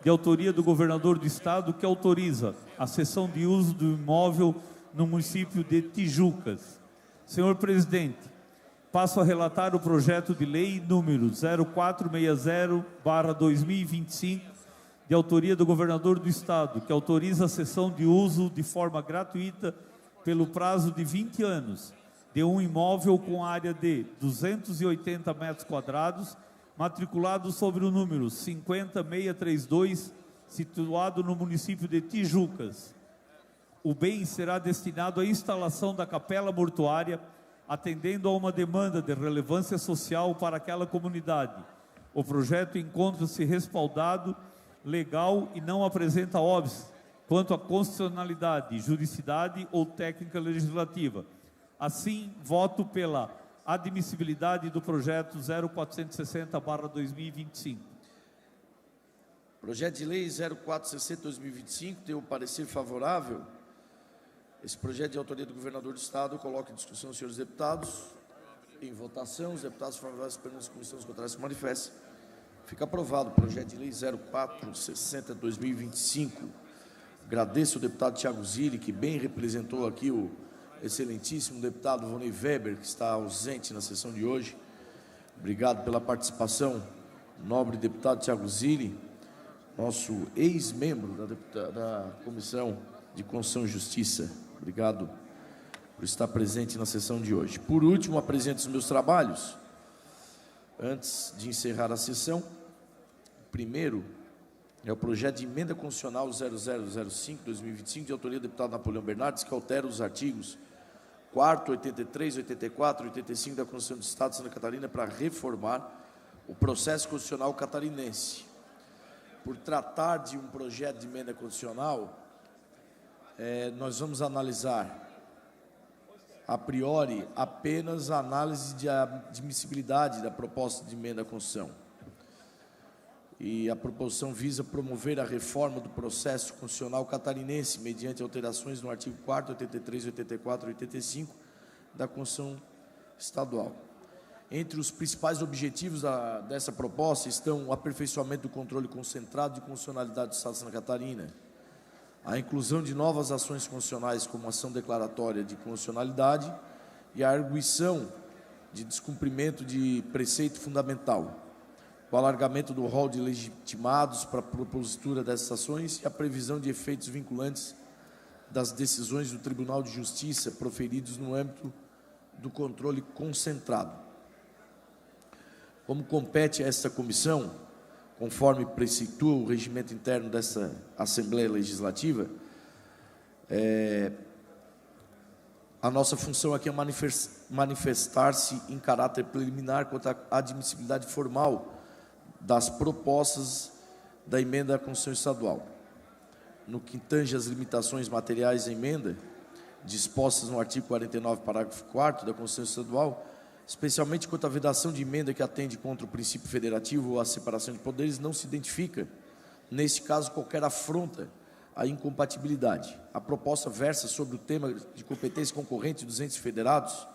de autoria do governador do Estado, que autoriza a cessão de uso do imóvel no município de Tijucas. Senhor presidente, passo a relatar o projeto de lei número 0460/2025, de autoria do governador do Estado, que autoriza a cessão de uso de forma gratuita pelo prazo de 20 anos de um imóvel com área de 280 metros quadrados, matriculado sobre o número 50632, situado no município de Tijucas. O bem será destinado à instalação da capela mortuária, atendendo a uma demanda de relevância social para aquela comunidade. O projeto encontra-se respaldado, legal e não apresenta óbices quanto à constitucionalidade, juridicidade ou técnica legislativa. Assim, voto pela admissibilidade do projeto 0460/2025. Projeto de lei 0460/2025, tem o parecer favorável. Esse projeto de autoria do governador do Estado, coloco em discussão os senhores deputados. Em votação, os deputados favoráveis pelas comissões contrárias se manifestam. Fica aprovado o projeto de lei 0460/2025. Agradeço ao deputado Thiago Zilli, que bem representou aqui o excelentíssimo deputado Volney Weber, que está ausente na sessão de hoje. Obrigado pela participação, nobre deputado Thiago Zilli, nosso ex-membro da Comissão de Constituição e Justiça. Obrigado por estar presente na sessão de hoje. Por último, apresento os meus trabalhos. Antes de encerrar a sessão, o primeiro é o projeto de emenda constitucional 0005/2025, de autoria do deputado Napoleão Bernardes, que altera os artigos 4º, 83, 84 e 85 da Constituição do Estado de Santa Catarina para reformar o processo constitucional catarinense. Por tratar de um projeto de emenda constitucional, nós vamos analisar, a priori, apenas a análise de admissibilidade da proposta de emenda à Constituição. E a proposição visa promover a reforma do processo constitucional catarinense mediante alterações no artigo 4º, 83, 84 e 85 da Constituição Estadual. Entre os principais objetivos dessa proposta estão o aperfeiçoamento do controle concentrado de constitucionalidade do Estado de Santa Catarina, a inclusão de novas ações constitucionais como ação declaratória de constitucionalidade e a arguição de descumprimento de preceito fundamental, o alargamento do rol de legitimados para a propositura dessas ações e a previsão de efeitos vinculantes das decisões do Tribunal de Justiça proferidos no âmbito do controle concentrado. Como compete a esta comissão, conforme preceitua o regimento interno dessa Assembleia Legislativa, a nossa função aqui é manifestar-se em caráter preliminar quanto à admissibilidade formal das propostas da emenda à Constituição Estadual. No que tange às limitações materiais da emenda, dispostas no artigo 49, parágrafo 4º da Constituição Estadual, especialmente quanto à vedação de emenda que atende contra o princípio federativo ou a separação de poderes, não se identifica, neste caso, qualquer afronta à incompatibilidade. A proposta versa sobre o tema de competência concorrente dos entes federados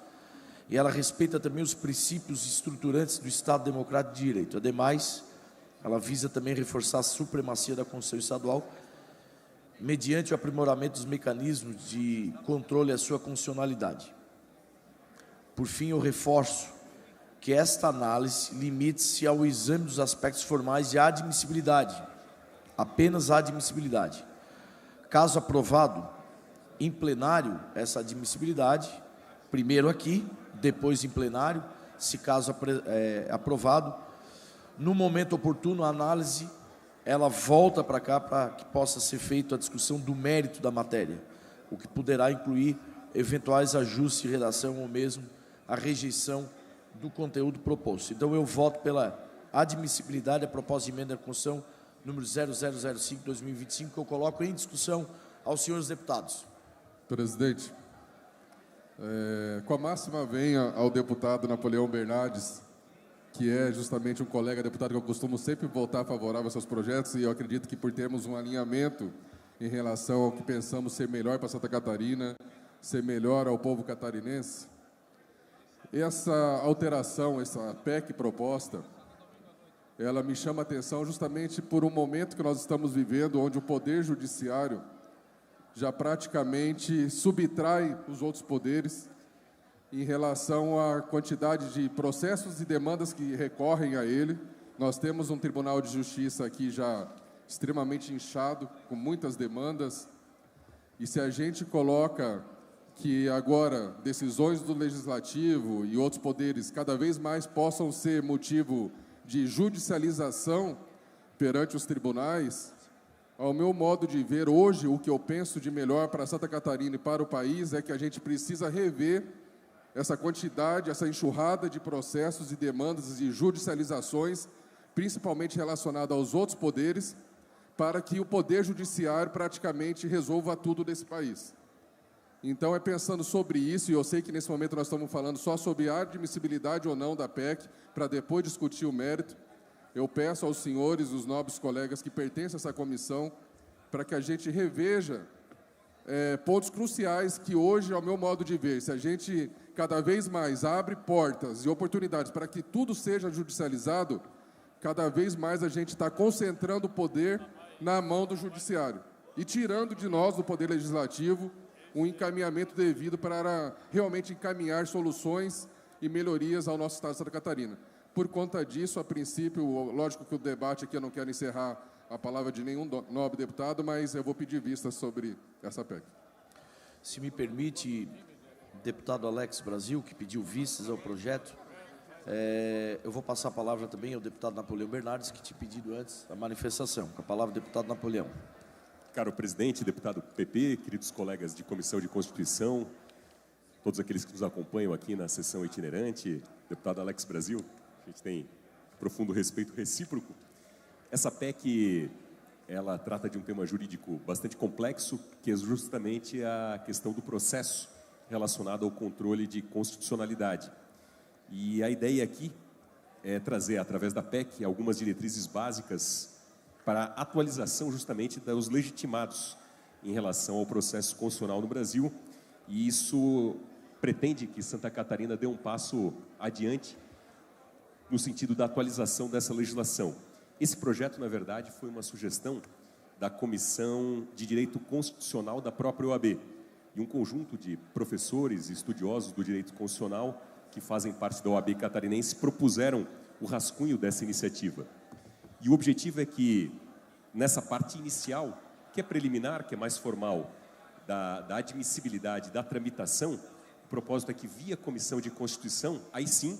e ela respeita também os princípios estruturantes do Estado Democrático de Direito. Ademais, ela visa também reforçar a supremacia da Constituição Estadual mediante o aprimoramento dos mecanismos de controle à sua constitucionalidade. Por fim, eu reforço que esta análise limite-se ao exame dos aspectos formais de admissibilidade, apenas a admissibilidade. Caso aprovado em plenário essa admissibilidade, primeiro aqui, depois em plenário, se caso aprovado, no momento oportuno, a análise, ela volta para cá para que possa ser feita a discussão do mérito da matéria, o que poderá incluir eventuais ajustes de redação ou mesmo a rejeição do conteúdo proposto. Então, eu voto pela admissibilidade da proposta de emenda à Constituição número 0005/2025, que eu coloco em discussão aos senhores deputados. Presidente, com a máxima venha ao deputado Napoleão Bernardes, que é justamente um colega deputado que eu costumo sempre votar favorável aos seus projetos, e eu acredito que por termos um alinhamento em relação ao que pensamos ser melhor para Santa Catarina, ser melhor ao povo catarinense, essa alteração, essa PEC proposta, ela me chama a atenção justamente por um momento que nós estamos vivendo, onde o Poder Judiciário já praticamente subtrai os outros poderes em relação à quantidade de processos e demandas que recorrem a ele. Nós temos um Tribunal de Justiça aqui já extremamente inchado, com muitas demandas, e se a gente coloca que agora decisões do Legislativo e outros poderes cada vez mais possam ser motivo de judicialização perante os tribunais, ao meu modo de ver hoje, o que eu penso de melhor para Santa Catarina e para o país é que a gente precisa rever essa quantidade, essa enxurrada de processos e demandas e judicializações, principalmente relacionada aos outros poderes, para que o Poder Judiciário praticamente resolva tudo desse país. Então, é pensando sobre isso, e eu sei que nesse momento nós estamos falando só sobre a admissibilidade ou não da PEC, para depois discutir o mérito, eu peço aos senhores, os nobres colegas que pertencem a essa comissão, para que a gente reveja pontos cruciais que hoje, ao meu modo de ver, se a gente cada vez mais abre portas e oportunidades para que tudo seja judicializado, cada vez mais a gente está concentrando o poder na mão do Judiciário e tirando de nós, do Poder Legislativo, um encaminhamento devido para realmente encaminhar soluções e melhorias ao nosso Estado de Santa Catarina. Por conta disso, a princípio, lógico que o debate aqui eu não quero encerrar a palavra de nenhum nobre deputado, mas eu vou pedir vista sobre essa PEC. Se me permite, deputado Alex Brasil, que pediu vistas ao projeto, eu vou passar a palavra também ao deputado Napoleão Bernardes, que tinha pedido antes a manifestação. Com a palavra, deputado Napoleão. Caro presidente, deputado PP, queridos colegas de Comissão de Constituição, todos aqueles que nos acompanham aqui na sessão itinerante, deputado Alex Brasil, a gente tem profundo respeito recíproco. Essa PEC, ela trata de um tema jurídico bastante complexo, que é justamente a questão do processo relacionado ao controle de constitucionalidade. E a ideia aqui é trazer, através da PEC, algumas diretrizes básicas para a atualização justamente dos legitimados em relação ao processo constitucional no Brasil, e isso pretende que Santa Catarina dê um passo adiante no sentido da atualização dessa legislação. Esse projeto, na verdade, foi uma sugestão da Comissão de Direito Constitucional da própria OAB, e um conjunto de professores e estudiosos do direito constitucional que fazem parte da OAB catarinense propuseram o rascunho dessa iniciativa. E o objetivo é que, nessa parte inicial, que é preliminar, que é mais formal, da admissibilidade, da tramitação, o propósito é que, via Comissão de Constituição, aí sim,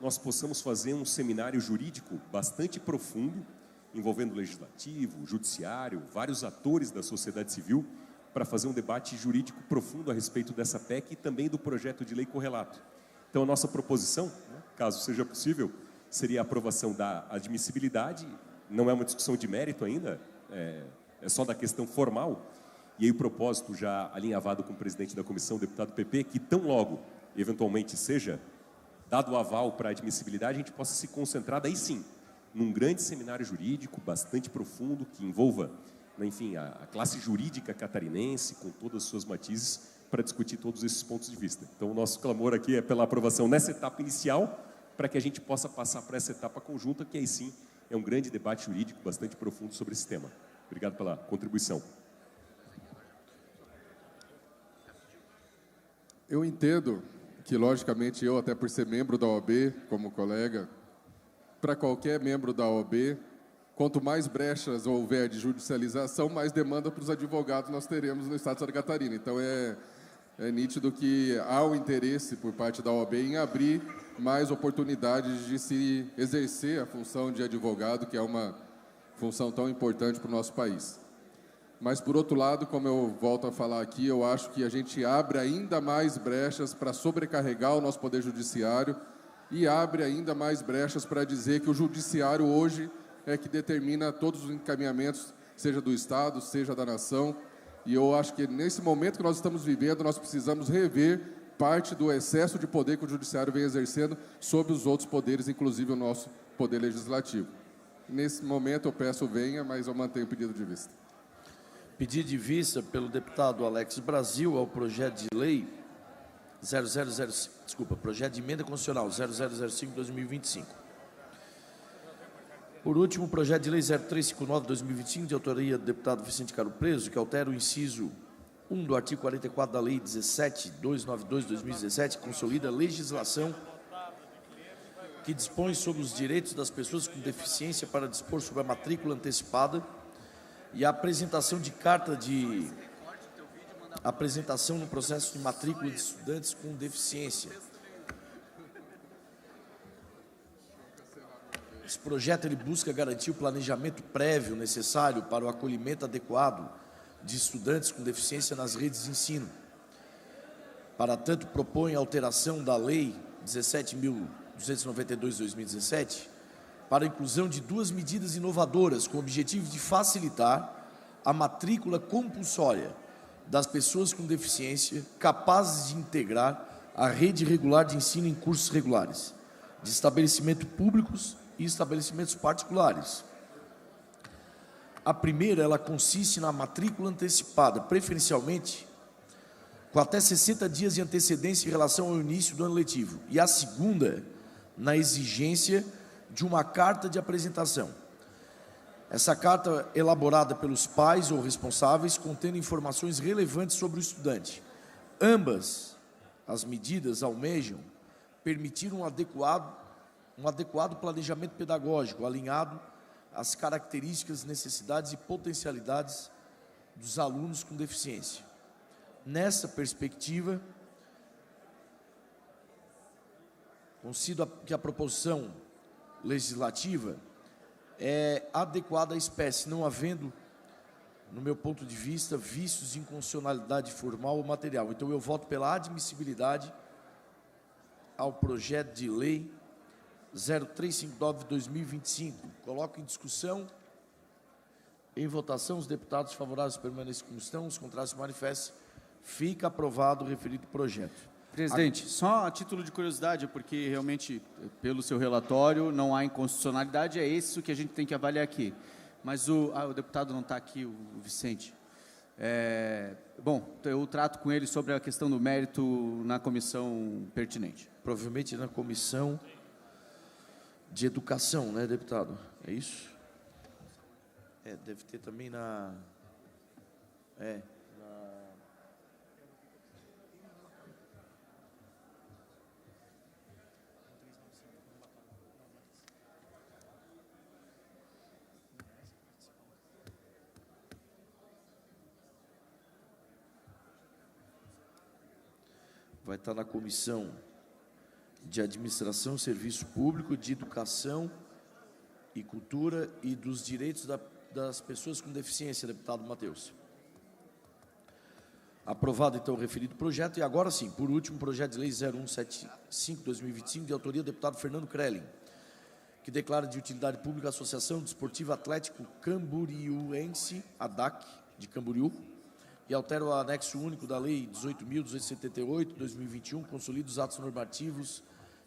nós possamos fazer um seminário jurídico bastante profundo, envolvendo o Legislativo, o Judiciário, vários atores da sociedade civil, para fazer um debate jurídico profundo a respeito dessa PEC e também do projeto de lei correlato. Então, a nossa proposição, caso seja possível, seria a aprovação da admissibilidade, não é uma discussão de mérito ainda, é só da questão formal, e aí o propósito já alinhavado com o presidente da comissão, o deputado PP, que tão logo, eventualmente, seja dado o aval para a admissibilidade, a gente possa se concentrar, daí sim, num grande seminário jurídico, bastante profundo, que envolva, enfim, a classe jurídica catarinense, com todas as suas matizes, para discutir todos esses pontos de vista. Então, o nosso clamor aqui é pela aprovação nessa etapa inicial, para que a gente possa passar para essa etapa conjunta, que aí sim é um grande debate jurídico bastante profundo sobre esse tema. Obrigado pela contribuição. Eu entendo que, logicamente, eu, até por ser membro da OAB, como colega, para qualquer membro da OAB, quanto mais brechas houver de judicialização, mais demanda para os advogados nós teremos no Estado de Santa Catarina. Então, é nítido que há o interesse por parte da OAB em abrir mais oportunidades de se exercer a função de advogado, que é uma função tão importante para o nosso país. Mas, por outro lado, como eu volto a falar aqui, eu acho que a gente abre ainda mais brechas para sobrecarregar o nosso Poder Judiciário e abre ainda mais brechas para dizer que o Judiciário hoje é que determina todos os encaminhamentos, seja do Estado, seja da nação. E eu acho que nesse momento que nós estamos vivendo, nós precisamos rever parte do excesso de poder que o Judiciário vem exercendo sobre os outros poderes, inclusive o nosso Poder Legislativo. Nesse momento eu peço venha, mas eu mantenho o pedido de vista. Pedido de vista pelo deputado Alex Brasil ao projeto de lei 0005, projeto de emenda constitucional 0005/2025. Por último, o projeto de lei 0359/2025, de autoria do deputado Vicente Caro Preso, que altera o inciso 1 do artigo 44 da Lei 17.292/2017, consolida a legislação que dispõe sobre os direitos das pessoas com deficiência para dispor sobre a matrícula antecipada e a apresentação de carta de apresentação no processo de matrícula de estudantes com deficiência. Esse projeto ele busca garantir o planejamento prévio necessário para o acolhimento adequado de estudantes com deficiência nas redes de ensino. Para tanto, propõe a alteração da Lei 17.292/2017 para a inclusão de duas medidas inovadoras com o objetivo de facilitar a matrícula compulsória das pessoas com deficiência capazes de integrar a rede regular de ensino em cursos regulares, de estabelecimentos públicos e estabelecimentos particulares. A primeira, ela consiste na matrícula antecipada, preferencialmente com até 60 dias de antecedência em relação ao início do ano letivo. E a segunda, na exigência de uma carta de apresentação. Essa carta elaborada pelos pais ou responsáveis, contendo informações relevantes sobre o estudante. Ambas as medidas almejam permitir um adequado planejamento pedagógico, alinhado às características, necessidades e potencialidades dos alunos com deficiência. Nessa perspectiva, considero que a proposição legislativa é adequada à espécie, não havendo, no meu ponto de vista, vícios de inconstitucionalidade formal ou material. Então, eu voto pela admissibilidade ao projeto de lei 0359/2025. Coloco em discussão, em votação, os deputados favoráveis permanecem como estão, os contrários se manifestem. Fica aprovado o referido projeto. Presidente, só a título de curiosidade, porque realmente, pelo seu relatório, não há inconstitucionalidade, é isso que a gente tem que avaliar aqui. Mas o deputado não está aqui, o Vicente. Bom, eu trato com ele sobre a questão do mérito na comissão pertinente. Provavelmente na comissão de educação, né, deputado? É isso? Deve ter também na... Vai estar na comissão de Administração, Serviço Público, de Educação e Cultura e dos Direitos das Pessoas com Deficiência, deputado Matheus. Aprovado, então, o referido projeto. E agora sim, por último, projeto de lei 0175/2025, de autoria do deputado Fernando Krelling, que declara de utilidade pública a Associação Desportiva Atlético Camboriúense, ADAC, de Camboriú, e altera o anexo único da Lei 18.278/2021, consolida os atos normativos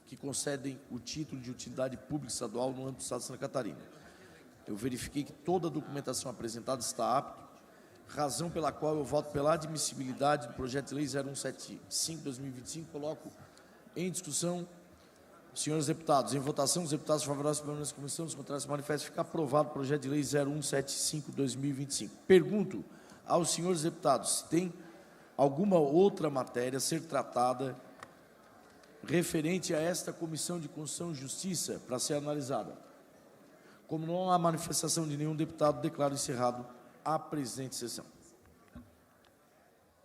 que concedem o título de utilidade pública estadual no âmbito do Estado de Santa Catarina. Eu verifiquei que toda a documentação apresentada está apta, razão pela qual eu voto pela admissibilidade do projeto de lei 0175/2025. Coloco em discussão, senhores deputados. Em votação, os deputados favoráveis permanecem na comissão, os contrários se manifestam. Fica aprovado o projeto de lei 0175/2025. Pergunto aos senhores deputados se tem alguma outra matéria a ser tratada referente a esta Comissão de Constituição e Justiça para ser analisada. Como não há manifestação de nenhum deputado, declaro encerrado a presente sessão.